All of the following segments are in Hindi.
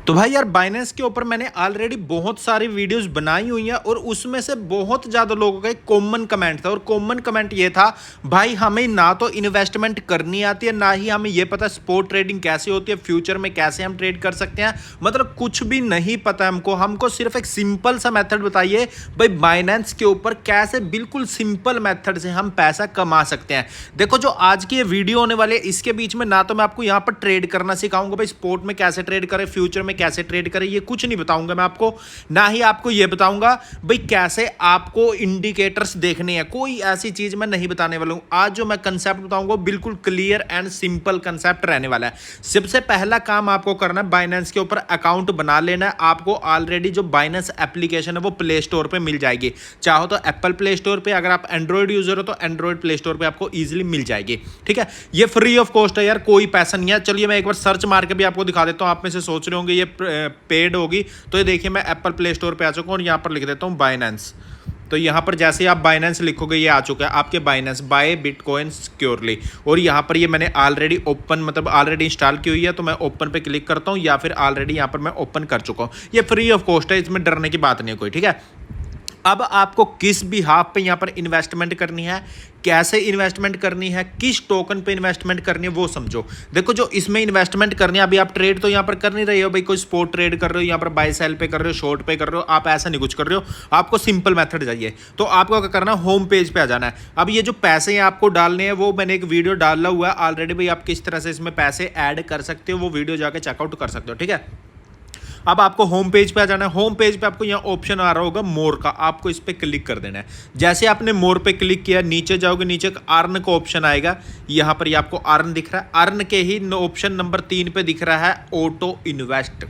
तो भाई यार बाइनेंस के ऊपर मैंने ऑलरेडी बहुत सारी वीडियोस बनाई हुई हैं और उसमें से बहुत ज़्यादा लोगों का एक कॉमन कमेंट था और कॉमन कमेंट ये था, भाई हमें ना तो इन्वेस्टमेंट करनी आती है, ना ही हमें ये पता स्पॉट ट्रेडिंग कैसे होती है, फ्यूचर में कैसे हम ट्रेड कर सकते हैं। मतलब कुछ भी नहीं पता है हमको सिर्फ एक सिंपल सा मेथड बताइए भाई बाइनेंस के ऊपर कैसे बिल्कुल सिंपल मेथड से हम पैसा कमा सकते हैं। देखो जो आज की ये वीडियो होने वाली है इसके बीच में ना तो मैं आपको यहाँ पर ट्रेड करना सिखाऊंगा भाई स्पॉट में कैसे ट्रेड करें, फ्यूचर में कैसे ट्रेड करें, ये कुछ नहीं बताऊंगा मैं आपको। ना ही आपको ये बताऊंगा भाई कैसे आपको इंडिकेटर्स देखने हैं, कोई ऐसी चीज मैं नहीं बताने वाला हूं। आज जो मैं कंसेप्ट बताऊंगा बिल्कुल क्लियर एंड सिंपल कंसेप्ट रहने वाला है। सबसे पहला काम आपको करना है बाइनेंस के ऊपर अकाउंट बना लेना है। आपको ऑलरेडी जो बाइनेंस एप्लीकेशन है वो प्ले स्टोर पे मिल जाएगी, चाहो तो एप्पल प्ले स्टोर पे, अगर आप एंड्रॉइड यूजर हो तो एंड्रॉइड प्ले स्टोर पे आपको इजीली मिल जाएगी। ठीक है, ये फ्री ऑफ कॉस्ट है यार, कोई पैसा नहीं है। चलिए मैं एक बार सर्च मार के भी आपको दिखा देता हूं। आप में से सोच रहे होंगे ये पेड होगी, तो ये देखिए मैं एप्पल प्ले स्टोर पे आ चुका हूं और यहां पर लिख देता हूं बाइनेंस। तो यहाँ पर जैसे आप बाइनेंस लिखोगे ये आ चुका है आपके बाइनेंस बाय बिटकॉइन सिक्योरली। और यहाँ पर ये मैंने ऑलरेडी ओपन मतलब ऑलरेडी इंस्टॉल की हुई है, तो मैं ओपन पे क्लिक करता हूँ या फिर ऑलरेडी यहाँ पर मैं ओपन कर चुका हूँ। ये फ्री ऑफ कॉस्ट है, इसमें डरने की बात नहीं है कोई। ठीक है, अब आपको किस भी हाफ पे यहाँ पर इन्वेस्टमेंट करनी है, कैसे इन्वेस्टमेंट करनी है, किस टोकन पे इन्वेस्टमेंट करनी है वो समझो। देखो जो इसमें इन्वेस्टमेंट करनी है, अभी आप ट्रेड तो यहाँ पर कर नहीं रहे हो भाई, कोई स्पॉट ट्रेड कर रहे हो, यहाँ पर बाय सेल पे कर रहे हो, शॉर्ट पे कर रहे हो, आप ऐसा नहीं कुछ कर रहे हो। आपको सिंपल मेथड चाहिए, तो आपको क्या करना है, होम पेज पे आ जाना है। अब ये जो पैसे हैं आपको डालने हैं वो मैंने एक वीडियो डाला हुआ है ऑलरेडी भाई, आप किस तरह से इसमें पैसे ऐड कर सकते हो वो वीडियो जाके चेकआउट कर सकते हो। ठीक है, अब आपको होम पेज पे आ जाना है। होम पेज पे आपको यहाँ ऑप्शन आ रहा होगा मोर का, आपको इस पे क्लिक कर देना है। जैसे आपने मोर पे क्लिक किया, नीचे जाओगे, नीचे अर्न का ऑप्शन आएगा, यहाँ पर ये आपको अर्न दिख रहा है। अर्न के ही ऑप्शन नंबर 3 पे दिख रहा है ऑटो इन्वेस्ट,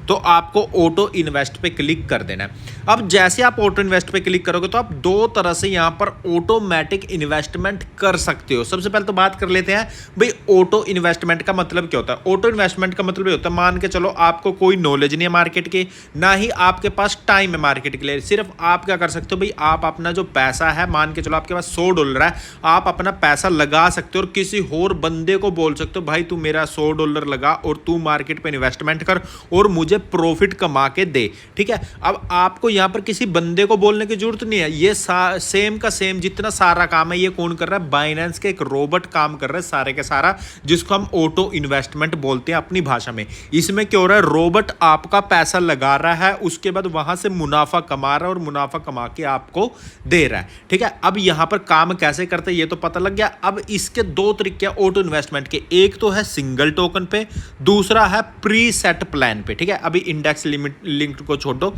तो आपको ऑटो इन्वेस्ट पे क्लिक कर देना है। अब जैसे आप ऑटो इन्वेस्ट पे क्लिक करोगे तो आप दो तरह से यहाँ पर ऑटोमेटिक इन्वेस्टमेंट कर सकते हो। सबसे पहले तो बात कर लेते हैं भाई ऑटो इन्वेस्टमेंट का मतलब क्या होता है। ऑटो इन्वेस्टमेंट का मतलब ये होता है, मान के चलो आपको कोई नॉलेज नहीं है मार्केट की, ना ही आपके पास टाइम है मार्केट के लिए। सिर्फ आप क्या कर सकते हो भाई, आप अपना जो पैसा है, मान के चलो आपके पास $100 है, आप अपना पैसा लगा सकते हो और किसी और बंदे को बोल सकते हो भाई तू मेरा $100 लगा और तू मार्केट पे इन्वेस्टमेंट कर और मुझे प्रॉफिट कमा के दे। ठीक है, अब आपको यहां पर किसी बंदे को बोलने की जरूरत नहीं है, ये सेम का सेम जितना सारा काम है ये कौन कर रहा है, बाइनेंस के एक रोबोट काम कर रहा है सारे के सारा, जिसको हम ऑटो इन्वेस्टमेंट बोलते हैं अपनी भाषा में। इसमें क्या हो रहा है, रोबोट आपका पैसा लगा रहा है, उसके बाद वहां से मुनाफा कमा रहा है और मुनाफा कमा के आपको दे रहा है। ठीक है, अब यहां पर काम कैसे करते हैं ये तो पता लग गया। अब इसके दो तरीके ऑटो इन्वेस्टमेंट के, एक तो है सिंगल टोकन पे, दूसरा है प्री सेट प्लान पे। ठीक है, अभी इंडेक्स लिंक को छोड़ो,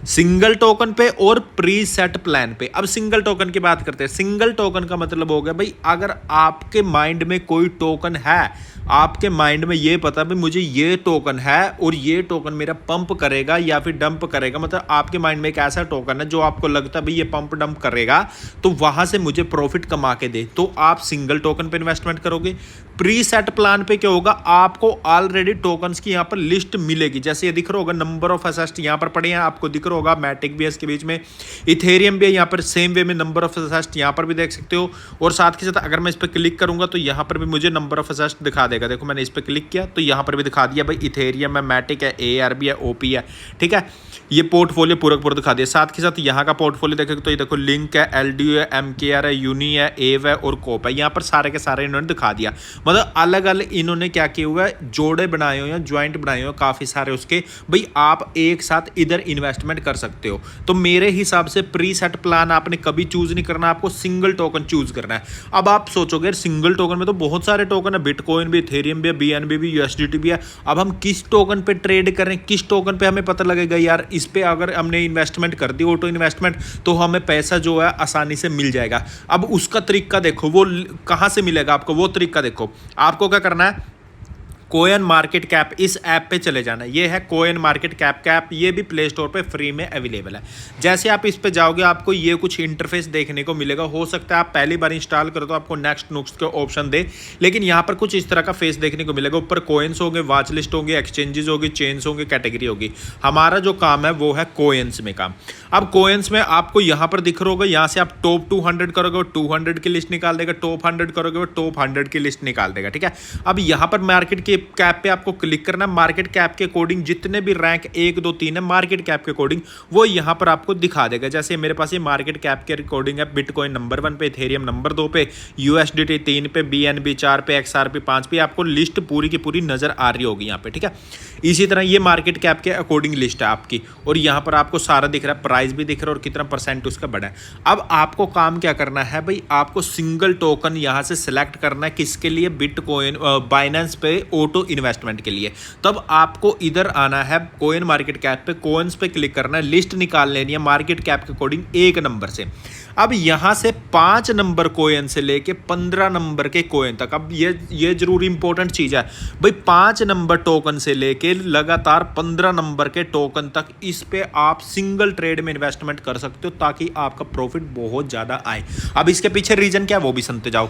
सिंगल टोकन पे और प्री सेट प्लान पे। अब सिंगल टोकन की बात करते हैं। सिंगल टोकन का मतलब हो गया भाई, अगर आपके माइंड में कोई टोकन है, आपके माइंड में ये पता भाई मुझे ये टोकन है और ये टोकन मेरा पंप करेगा या फिर डंप करेगा, मतलब आपके माइंड में एक ऐसा टोकन है जो आपको लगता है भाई ये पंप डंप करेगा तो वहां से मुझे प्रॉफिट कमा के दे, तो आप सिंगल टोकन पे इन्वेस्टमेंट करोगे। प्री सेट प्लान पे क्या होगा, आपको ऑलरेडी टोकन्स की यहाँ पर लिस्ट मिलेगी, जैसे ये दिख रहा होगा नंबर ऑफ असेस्ट यहाँ पर पड़े हैं, आपको दिख रहा होगा मैटिक भी है इसके बीच में, इथेरियम भी है यहाँ पर, सेम वे में नंबर ऑफ असेस्ट यहाँ पर भी देख सकते हो। और साथ के साथ अगर मैं इस पर क्लिक करूंगा तो यहाँ पर भी मुझे नंबर ऑफ असेस्ट दिखा देगा। देखो मैंने इस पर क्लिक किया तो यहाँ पर भी दिखा दिया भाई इथेरियम है, मैटिक है, ARB है, OP है। ठीक है, ये पोर्टफोलियो पूरा पूरा दिखा दिया। साथ के साथ यहाँ का पोर्टफोलियो देखेगा तो ये देखो लिंक है, LDU है, MKR है, यूनी है, एव है और कोप है, यहाँ पर सारे के सारे इन्होंने दिखा दिया। मतलब अलग अलग इन्होंने क्या किया हुआ है, जोड़े बनाए हुए हैं, ज्वाइंट बनाए हुए हैं काफी सारे उसके, भाई आप एक साथ इधर इन्वेस्टमेंट कर सकते हो। तो मेरे हिसाब से प्री सेट प्लान आपने कभी चूज नहीं करना, आपको सिंगल टोकन चूज करना है। अब आप सोचोगे सिंगल टोकन में तो बहुत सारे टोकन है, बिटकॉइन भी, इथेरियम भी, BNB भी, USDT भी है, अब हम किस टोकन पे ट्रेड करें, किस टोकन पे हमें पता लगेगा यार इस पे अगर हमने इन्वेस्टमेंट कर दी ऑटो इन्वेस्टमेंट तो हमें पैसा जो है आसानी से मिल जाएगा। अब उसका तरीका देखो, वो कहां से मिलेगा आपको, वो तरीका देखो। आपको क्या करना है, कोइन मार्केट कैप इस ऐप पे चले जाना है। ये है कोइन मार्केट कैप, ये भी प्ले स्टोर पे फ्री में अवेलेबल है। जैसे आप इस पे जाओगे आपको ये कुछ इंटरफेस देखने को मिलेगा। हो सकता है आप पहली बार इंस्टॉल करो तो आपको नेक्स्ट नुक्स के ऑप्शन दे, लेकिन यहाँ पर कुछ इस तरह का फेस देखने को मिलेगा। ऊपर कोइंस होंगे, वॉच लिस्ट होंगे, एक्सचेंजेस होगी, चेन्स होंगे, कैटेगरी होगी। हमारा जो काम है वो है कोइंस में काम। अब कोइंस में आपको यहाँ पर दिख रहा होगा, यहाँ से आप टॉप 200 करोगे 200 की लिस्ट निकाल देगा, टॉप 100 करोगे टॉप 100 की लिस्ट निकाल देगा। ठीक है, अब यहाँ पर मार्केट की कैप पे आपको क्लिक करना, मार्केट कैप के अकॉर्डिंग जितने भी रैंक 1 2 3 है मार्केट कैप के अकॉर्डिंग वो यहाँ पर आपको दिखा देगा। जैसे मेरे पास ये मार्केट कैप के अकॉर्डिंग है, बिटकॉइन नंबर 1 पे, इथेरियम नंबर 2 पे, यूएसडीटी 3 पे, बीएनबी 4 पे, एक्सआरपी 5 पे, आपको लिस्ट पूरी की पूरी नजर आ रही होगी यहाँ पे, ठीक है। इसी तरह ये मार्केट कैप के अकॉर्डिंग लिस्ट है आपकी, और यहाँ पर आपको सारा दिख रहा है, प्राइस भी दिख रहा है और कितना परसेंट उसका बढ़ा है। अब आपको काम क्या करना है भाई, आपको सिंगल टोकन यहाँ से सिलेक्ट करना है, किसके लिए, बिटकॉइन बाइनेंस पे ऑटो इन्वेस्टमेंट के लिए। तब आपको इधर आना है कॉइन मार्केट कैप पे, कॉइन्स पे क्लिक करना है, लिस्ट निकाल लेनी है मार्केट कैप के अकॉर्डिंग 1 नंबर से। अब यहाँ से 5 नंबर कॉइन से लेके 15 नंबर के कॉइन तक, अब ये जरूरी इंपॉर्टेंट चीज है भाई, 5 नंबर टोकन से लेके लगातार 15 नंबर के टोकन तक, इस पे आप सिंगल ट्रेड में इन्वेस्टमेंट कर सकते हो ताकि आपका प्रॉफिट बहुत ज्यादा आए। अब इसके पीछे रीजन क्या है वो भी सुनते जाओ।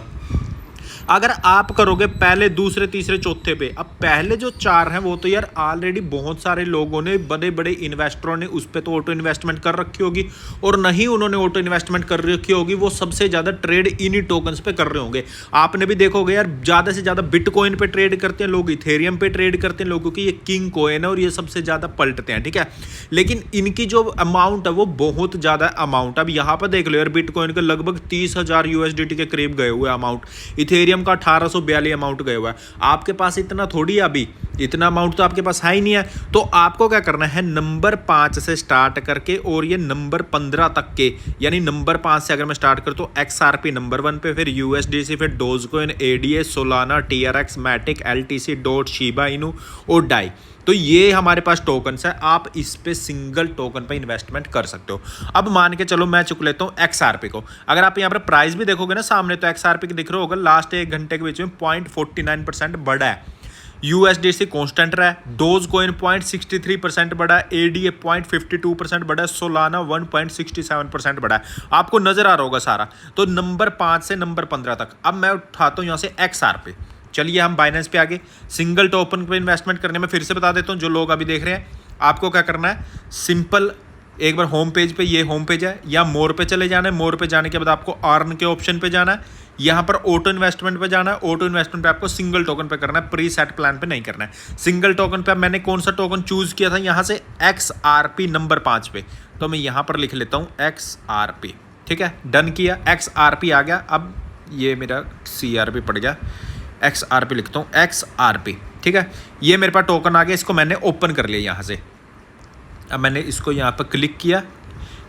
अगर आप करोगे पहले, दूसरे, तीसरे, चौथे पे, अब पहले जो 4 हैं वो तो यार ऑलरेडी बहुत सारे लोगों ने, बड़े बड़े इन्वेस्टरों ने उस पर तो ऑटो इन्वेस्टमेंट कर रखी होगी, और नहीं उन्होंने ऑटो इन्वेस्टमेंट कर रखी होगी वो सबसे ज़्यादा ट्रेड इन्हीं टोकन्स पे कर रहे होंगे। आपने भी देखोगे यार ज़्यादा से ज़्यादा बिटकॉइन पे ट्रेड करते हैं लोग, इथेरियम पे ट्रेड करते हैं लोग, क्योंकि ये किंग कॉइन है और ये सबसे ज़्यादा पलटते हैं, ठीक है। लेकिन इनकी जो अमाउंट है वो बहुत ज़्यादा अमाउंट। अब यहाँ पर देख लो यार, बिटकॉइन के लगभग 30,000 यूएसडीटी के करीब गए हुए अमाउंट, इथेरियम का 1842 अमाउंट गए हुआ है। आपके पास इतना थोड़ी, अभी इतना अमाउंट तो आपके पास है ही नहीं है। तो आपको क्या करना है, नंबर 5 से स्टार्ट करके और ये नंबर 15 तक के, यानी नंबर 5 से अगर मैं स्टार्ट कर तो एक्सआरपी नंबर 1 पे, फिर यूएसडीसी, फिर Dogecoin, ADA, Solana, TRX, Matic, LTC, DOT, Shiba Inu और डाई। तो ये हमारे पास टोकन्स है, आप इस पे सिंगल टोकन पे इन्वेस्टमेंट कर सकते हो। अब मान के चलो मैं चुक लेता हूँ एक्सआरपी को। अगर आप यहाँ पर प्राइस भी देखोगे ना सामने, तो एक्सआरपी की दिख रहा होगा लास्ट 1 घंटे के बीच में 0.49% बढ़ा है। यूएसडीसी कांस्टेंट रहा है, डोज कॉइन 0.63% बढ़ा है, एडीए 0.52% बढ़ा है, सोलाना 1.67% बढ़ा है। आपको नजर आ रहा होगा सारा। तो नंबर 5 से नंबर 15 तक। अब मैं उठाता हूँ यहाँ से एक्सआरपी। चलिए हम बाइनेंस पे आगे सिंगल टोकन पे इन्वेस्टमेंट करने में फिर से बता देता हूँ, जो लोग अभी देख रहे हैं, आपको क्या करना है, सिंपल एक बार होम पेज पे, ये होम पेज है, या मोर पे चले जाना है। मोर पे जाने के बाद आपको अर्न के ऑप्शन पे जाना है, यहाँ पर ऑटो इन्वेस्टमेंट पे जाना है। ऑटो इन्वेस्टमेंट पे आपको सिंगल टोकन पे करना है, प्री सेट प्लान पे नहीं करना है। सिंगल टोकन पे मैंने कौन सा टोकन चूज किया था, यहाँ से एक्सआरपी नंबर 5 पे, तो मैं यहाँ पर लिख लेता हूँ एक्सआरपी, ठीक है। डन किया, एक्सआरपी आ गया। अब ये मेरा सीआरपी पड़ गया, एक्सआरपी लिखता हूँ, एक्सआरपी, ठीक है। ये मेरे पास टोकन आ गया, इसको मैंने ओपन कर लिया यहाँ से। अब मैंने इसको यहाँ पर क्लिक किया,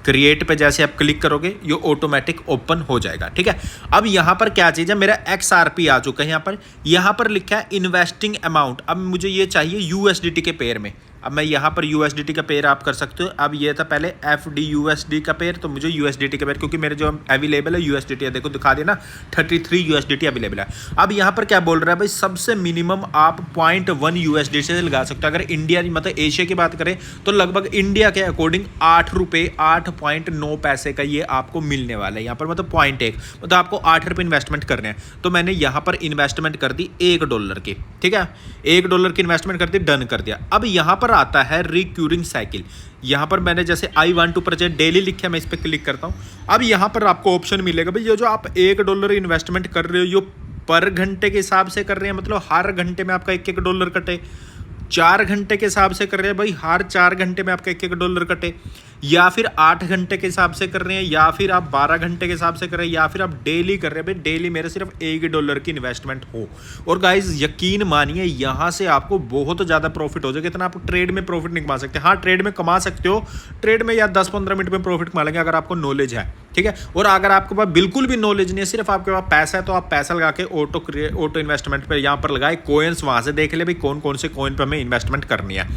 क्रिएट पे जैसे आप क्लिक करोगे ये ऑटोमेटिक ओपन हो जाएगा, ठीक है। अब यहाँ पर क्या चीज़ है, मेरा एक्सआरपी आ चुका है। यहाँ पर लिखा है इन्वेस्टिंग अमाउंट। अब मुझे ये चाहिए यूएसडीटी के पेयर में। अब मैं यहाँ पर यूएसडीटी का पेयर आप कर सकते हो। अब ये था पहले एफडी यूएसडी का पेयर, तो मुझे यूएसडीटी का पेयर, क्योंकि मेरे जो अवेलेबल है यूएसडीटी है, देखो दिखा देना 33 यूएसडीटी अवेलेबल है। अब यहाँ पर क्या बोल रहा है भाई, सबसे मिनिमम आप 0.1 यूएसडी से लगा सकते हो। अगर इंडिया मतलब एशिया की बात करें तो लगभग इंडिया के अकॉर्डिंग 8 रुपये 8.9 पैसे का ये आपको मिलने वाला है यहाँ पर, मतलब 0.1, मतलब आपको 8 रुपये इन्वेस्टमेंट करने हैं। तो मैंने यहाँ पर इन्वेस्टमेंट कर दी $1 की, ठीक है। $1 की इन्वेस्टमेंट कर दी, डन कर दिया। अब यहाँ पर आता है रिक्यूरिंग साइकिल। यहाँ पर मैंने जैसे I want to purchase daily लिखा है, मैं इस पर क्लिक करता हूँ। अब यहाँ पर आपको ऑप्शन मिलेगा भाई, ये जो आप $1 इन्वेस्टमेंट कर रहे हो, ये पर घंटे के हिसाब से कर रहे हैं, मतलब हर घंटे में आपका $1 कटे। 4 घंटे के हिसाब से कर रहे हैं भाई, हर 4 घंटे में आपका $1 कटे, या फिर 8 घंटे के हिसाब से कर रहे हैं, या फिर आप 12 घंटे के हिसाब से कर रहे हैं, या फिर आप डेली कर रहे हैं। भाई डेली मेरे सिर्फ $1 की इन्वेस्टमेंट हो। और गाइज यकीन मानिए यहाँ से आपको बहुत ज़्यादा प्रॉफिट हो जाएगा। इतना आप ट्रेड में प्रॉफिट नहीं कमा सकते। हाँ, ट्रेड में कमा सकते हो, ट्रेड में यार 10-15 मिनट में प्रॉफिट कमा लेंगे अगर आपको नॉलेज है, ठीक है। और अगर आपके पास बिल्कुल भी नॉलेज नहीं है, सिर्फ आपके पास पैसा है, तो आप पैसा लगा के ऑटो इन्वेस्टमेंट पर यहाँ पर लगाए, कॉइन्स वहाँ से देख ले भाई कौन कौन से कॉइन पर हमें इन्वेस्टमेंट करनी है।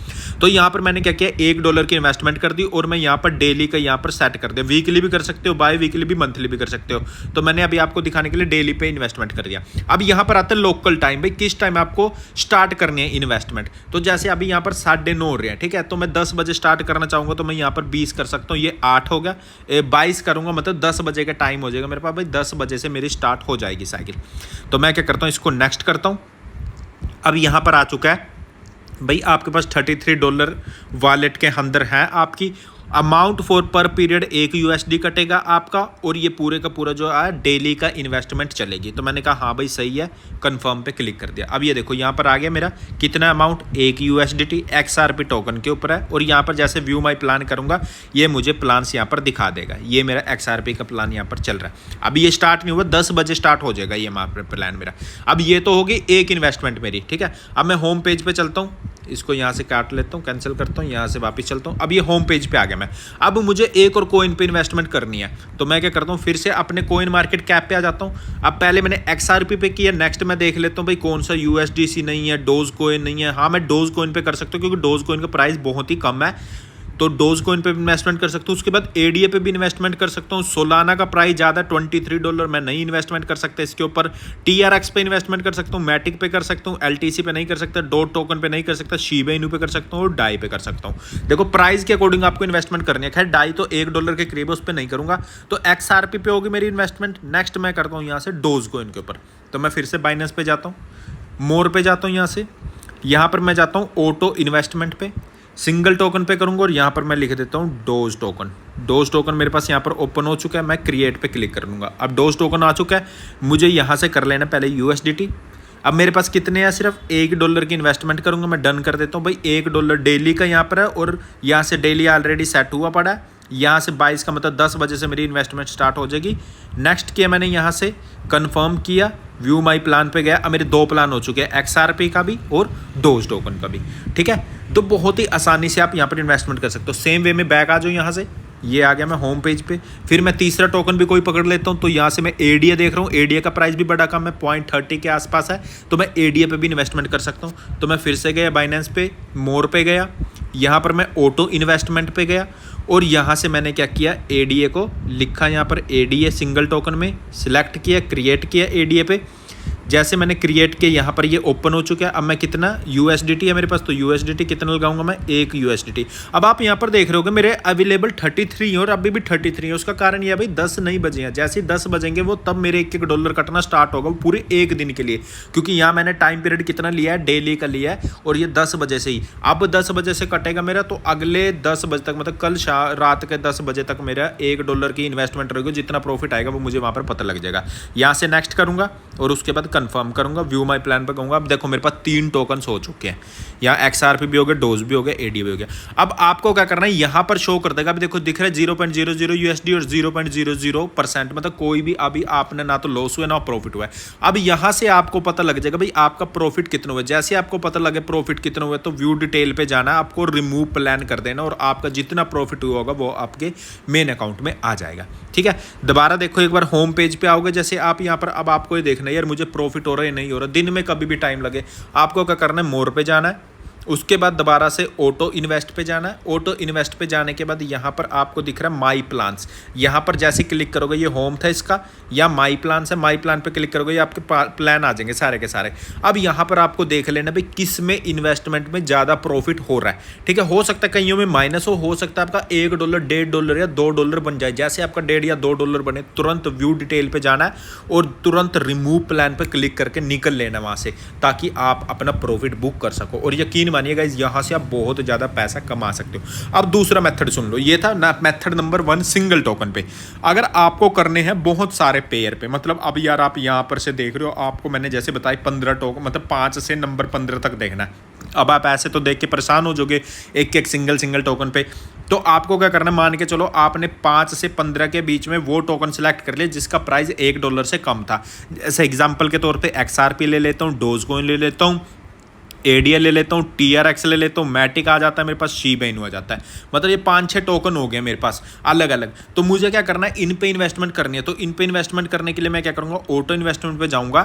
तो यहाँ पर मैंने क्या किया, $1 की इन्वेस्टमेंट कर दी, और मैं यहाँ पर डेली का यहाँ पर सेट कर दिया। वीकली भी कर सकते हो, बाय वीकली भी, मंथली भी कर सकते हो। तो मैंने अभी आपको दिखाने के लिए डेली पे इन्वेस्टमेंट कर दिया। अब यहाँ पर आता है लोकल टाइम, भाई किस टाइम आपको स्टार्ट करनी है इन्वेस्टमेंट। तो जैसे अभी यहाँ पर 9:30 हो रहे हैं, ठीक है। तो मैं 10 बजे स्टार्ट करना चाहूँगा, तो मैं यहाँ पर 20 कर सकता हूँ, ये 8 हो गया, 22 करूँगा, मतलब 10 बजे का टाइम हो जाएगा मेरे पास। भाई 10 बजे से मेरी स्टार्ट हो जाएगी साइकिल। तो मैं क्या करता हूँ, इसको नेक्स्ट करता हूँ। अब यहाँ पर आ चुका है भाई, आपके पास $33 वॉलेट के अंदर है आपकी। अमाउंट फॉर पर पीरियड 1 यूएसडी कटेगा आपका, और ये पूरे का पूरा जो है डेली का इन्वेस्टमेंट चलेगी। तो मैंने कहा हाँ भाई सही है, कंफर्म पे क्लिक कर दिया। अब ये देखो यहाँ पर आ गया मेरा कितना अमाउंट, 1 यूएसडीटी XRP टोकन के ऊपर है, और यहाँ पर जैसे व्यू माई प्लान करूँगा ये मुझे प्लान्स यहाँ पर दिखा देगा। ये मेरा XRP का प्लान यहाँ पर चल रहा है। अभी ये स्टार्ट नहीं हुआ, 10 बजे स्टार्ट हो जाएगा ये प्लान मेरा। अब ये तो होगी एक इन्वेस्टमेंट मेरी, ठीक है। अब मैं होम पेज पे चलता हूँ, इसको यहाँ से काट लेता हूँ, कैंसिल करता हूँ, यहाँ से वापस चलता हूँ। अब ये होम पेज पे आ गया मैं। अब मुझे एक और कोइन पे इन्वेस्टमेंट करनी है, तो मैं क्या करता हूँ, फिर से अपने कोइन मार्केट कैप पे आ जाता हूँ। अब पहले मैंने XRP पे किया, नेक्स्ट मैं देख लेता हूँ भाई कौन सा USDC नहीं है, डोज कोइन नहीं है। हाँ मैं डोज कोइन पे कर सकता हूँ क्योंकि डोज कोइन का प्राइस बहुत ही कम है, तो डोज कोइन पे भी इन्वेस्टमेंट कर सकता हूँ। उसके बाद ADA पे भी इन्वेस्टमेंट कर सकता हूँ। सोलाना का प्राइस ज़्यादा $23, मैं नहीं इन्वेस्टमेंट कर सकता इसके ऊपर। TRX पे इन्वेस्टमेंट कर सकता हूँ, मैटिक पे कर सकता हूँ, LTC पे नहीं कर सकता, डॉट टोकन पे नहीं कर सकता, शिबा इनू पे कर सकता हूँ, और डाई पे कर सकता हूँ। देखो प्राइस के अकॉर्डिंग आपको इन्वेस्टमेंट करनी है। खैर डाई तो $1 के करीब, उस पर नहीं करूँगा, तो XRP पे होगी मेरी इन्वेस्टमेंट। नेक्स्ट मैं करता हूँ यहाँ से डोज कोइन के ऊपर, तो मैं फिर से बाइनेंस पे जाता हूँ, मोर पे जाता हूँ, यहाँ पर मैं जाता हूँ ऑटो इन्वेस्टमेंट पे, सिंगल टोकन पे करूंगा, और यहाँ पर मैं लिख देता हूँ डोज टोकन। डोज टोकन मेरे पास यहाँ पर ओपन हो चुका है, मैं क्रिएट पे क्लिक कर लूँगा। अब डोज टोकन आ चुका है, मुझे यहाँ से कर लेना पहले USDT। अब मेरे पास कितने हैं, सिर्फ $1 की इन्वेस्टमेंट करूँगा, मैं डन कर देता हूँ भाई। $1 डेली का यहाँ पर है, और यहाँ से डेली ऑलरेडी सेट हुआ पड़ा है। यहाँ से 22 का मतलब 10 बजे से मेरी इन्वेस्टमेंट स्टार्ट हो जाएगी। नेक्स्ट किया मैंने, यहाँ से कंफर्म किया, व्यू माई प्लान पे गया। अब मेरे 2 प्लान हो चुके हैं, XRP का भी और डोज टोकन का भी, ठीक है। तो बहुत ही आसानी से आप यहाँ पर इन्वेस्टमेंट कर सकते हो। सेम वे में बैक आ जाओ, यहाँ से ये आ गया मैं होम पेज पे। फिर मैं तीसरा टोकन भी कोई पकड़ लेता हूँ, तो यहाँ से मैं ADA देख रहा हूँ, ADA का प्राइस भी बड़ा कम है, 0.30 के आसपास है, तो मैं ADA पे भी इन्वेस्टमेंट कर सकता हूँ। तो मैं फिर से गया बाइनेंस पे, मोर पे गया, यहाँ पर मैं ऑटो इन्वेस्टमेंट पे गया, और यहाँ से मैंने क्या किया, ADA को लिखा, यहाँ पर ADA सिंगल टोकन में सिलेक्ट किया, क्रिएट किया ADA पे। जैसे मैंने क्रिएट किया, यहाँ पर ये ओपन हो चुका है। अब मैं कितना USDT है मेरे पास, तो USDT कितना लगाऊंगा मैं, 1 USDT। अब आप यहाँ पर देख रहे होगे मेरे अवेलेबल 33 है, और अभी भी 33 है। उसका कारण ये है भाई 10 नहीं बजे हैं, जैसे ही 10 बजेंगे वो तब मेरे $1 कटना स्टार्ट होगा, पूरे एक दिन के लिए। क्योंकि यहाँ मैंने टाइम पीरियड कितना लिया है, डेली का लिया है, और ये 10 बजे से ही। अब 10 बजे से कटेगा मेरा, तो अगले 10 बजे तक, मतलब कल रात के 10 बजे तक मेरा $1 की इन्वेस्टमेंट रहेगी। जितना प्रॉफिट आएगा वो मुझे वहाँ पर पता लग जाएगा। यहाँ से नेक्स्ट करूँगा, और उसके बाद कंफर्म करूंगा, व्यू माई प्लान पे कहूंगा। अब देखो मेरे पास 3 टोकन्स हो चुके हैं, यहाँ XRP भी हो गया, डोज भी हो गया, ADA भी हो गया। अब आपको क्या करना है, यहाँ पर शो कर देगा, अभी देखो दिख रहा है 0.00 USD और 0.00%, मतलब कोई भी अभी आपने ना तो लॉस हुआ ना प्रॉफिट हुआ है। अब यहाँ से आपको पता लग जाएगा भाई आपका प्रॉफिट कितना हुआ। जैसे आपको पता लगे प्रॉफिट कितना हुआ, तो व्यू डिटेल पे जाना, आपको रिमूव प्लान कर देना, और आपका जितना प्रॉफिट हुआ होगा वो आपके मेन अकाउंट में आ जाएगा, ठीक है। दोबारा देखो एक बार होम पेज पे आओगे, जैसे आप यहाँ पर, अब आपको ये देखना है यार मुझे प्रॉफिट हो रहा है नहीं हो रहा, दिन में कभी भी टाइम लगे, आपको क्या करना है, मोर पे जाना है, उसके बाद दोबारा से ऑटो इन्वेस्ट पे जाना है। ऑटो इन्वेस्ट पे जाने के बाद यहाँ पर आपको दिख रहा है माई प्लान्स, यहाँ पर जैसे क्लिक करोगे, ये होम था इसका, या माई प्लान्स है, माई प्लान पे क्लिक करोगे, ये आपके प्लान आ जाएंगे सारे के सारे। अब यहाँ पर आपको देख लेना भाई किस में इन्वेस्टमेंट में ज़्यादा प्रॉफिट हो रहा है, ठीक है। हो सकता है कईयों में माइनस हो सकता है आपका $1, $1.5 या $2 बन जाए। जैसे आपका $1.5 या $2 बने, तुरंत व्यू डिटेल पे जाना है, और तुरंत रिमूव प्लान पे क्लिक करके निकल लेना वहाँ से, ताकि आप अपना प्रॉफिट बुक कर सको। और यकीन मानिएगा यहाँ से आप बहुत ज़्यादा पैसा कमा सकते हो। अब दूसरा मेथड सुन लो, ये था ना मेथड नंबर 1 सिंगल टोकन पे। अगर आपको करने हैं बहुत सारे पेयर पे, मतलब अब यार आप यहाँ पर से देख रहे हो, आपको मैंने जैसे बताया 15 टोकन, मतलब 5 से नंबर 15 तक देखना है। अब आप ऐसे तो देख के परेशान हो जाओगे एक एक सिंगल टोकन पे, तो आपको क्या करना है, मान के चलो आपने 5 से 15 के बीच में वो टोकन सेलेक्ट कर लिया जिसका प्राइस $1 से कम था। जैसे एग्जांपल के तौर पे XRP ले लेता हूँ, डोज कॉइन ले लेता हूँ, ADA ले लेता हूँ, TRX ले लेता हूँ, मैटिक आ जाता है मेरे पास, शिबा इनू आ जाता है। मतलब ये 5-6 टोकन हो गए मेरे पास अलग अलग। तो मुझे क्या करना है, इन पे इन्वेस्टमेंट करनी है। तो इन पे इन्वेस्टमेंट करने के लिए मैं क्या करूँगा, ऑटो इन्वेस्टमेंट पे जाऊँगा,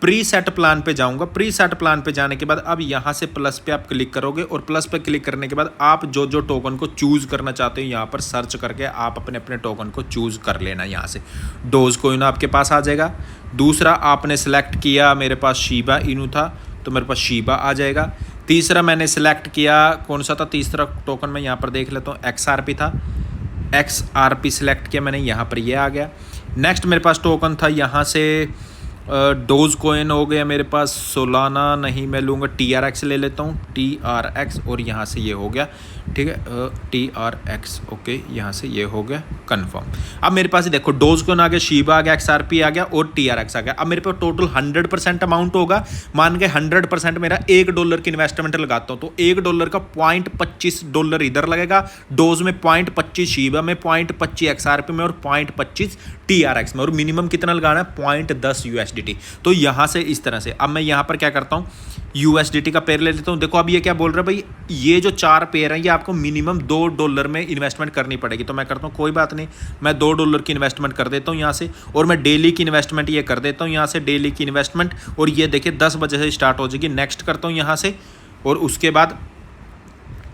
प्री सेट प्लान पे जाऊँगा। प्री सेट प्लान पे जाने के बाद अब यहाँ से प्लस पे आप क्लिक करोगे, और प्लस पे क्लिक करने के बाद आप जो जो टोकन को चूज़ करना चाहते हो यहाँ पर सर्च करके आप अपने अपने टोकन को चूज़ कर लेना। यहाँ से डोज कॉइन आपके पास आ जाएगा। दूसरा आपने सेलेक्ट किया, मेरे पास शिबा इनू था तो मेरे पास शिबा आ जाएगा। तीसरा मैंने सेलेक्ट किया, कौन सा था तीसरा टोकन, मैं यहाँ पर देख लेता हूँ, XRP था, XRP सेलेक्ट किया मैंने, यहाँ पर ये आ गया। नेक्स्ट मेरे पास टोकन था यहाँ से डोज कोइन हो गया मेरे पास, सोलाना नहीं मैं लूँगा, TRX ले लेता हूँ, TRX, और यहाँ से ये हो गया, ठीक है, TRX, ओके, यहाँ से ये हो गया कंफर्म। अब मेरे पास देखो डोज कोइन आ गया, शीबा आ गया, XRP आ गया और TRX आ गया। अब मेरे पास टोटल 100% अमाउंट होगा, मान के 100% मेरा $1 की इन्वेस्टमेंट लगाता हूँ तो $1 का $0.25 इधर लगेगा, डोज में 0.25, शीबा में 0.25, XRP में और 0.25 TRX में, और मिनिमम कितना लगाना है 0.10 USDT। तो यहाँ से इस तरह से अब मैं यहाँ पर क्या करता हूँ, USDT का पेयर ले लेता हूँ। देखो अब ये क्या बोल रहा है भाई, ये जो 4 पेयर हैं ये आपको मिनिमम $2 में इन्वेस्टमेंट करनी पड़ेगी। तो मैं करता हूँ कोई बात नहीं, मैं $2 की इन्वेस्टमेंट कर देता हूँ यहाँ से, और मैं डेली की इन्वेस्टमेंट ये कर देता हूँ यहाँ से, डेली की इन्वेस्टमेंट, और ये देखिए 10 बजे से स्टार्ट हो जाएगी। नेक्स्ट करता हूँ यहाँ से, और उसके बाद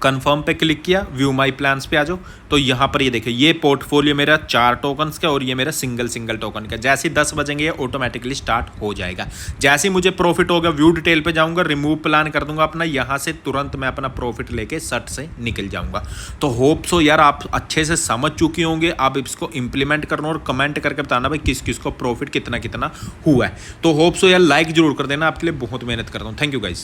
कंफर्म पे क्लिक किया, व्यू माई प्लान्स पे आ जाओ। तो यहाँ पर ये देखिए ये पोर्टफोलियो मेरा 4 टोकन्स का और ये मेरा सिंगल टोकन का। जैसे ही 10 बजेंगे ये ऑटोमेटिकली स्टार्ट हो जाएगा। जैसे ही मुझे प्रॉफिट होगा व्यू डिटेल पे जाऊंगा, रिमूव प्लान कर दूंगा अपना, यहाँ से तुरंत मैं अपना प्रॉफिट लेके सट से निकल जाऊंगा। तो होप सो यार आप अच्छे से समझ चुके होंगे। आप इसको इंप्लीमेंट करना और कमेंट करके बताना भाई किस किस को प्रॉफिट कितना कितना हुआ है। तो होप सो यार लाइक जरूर कर देना, आपके लिए बहुत मेहनत करता हूँ। Thank you guys.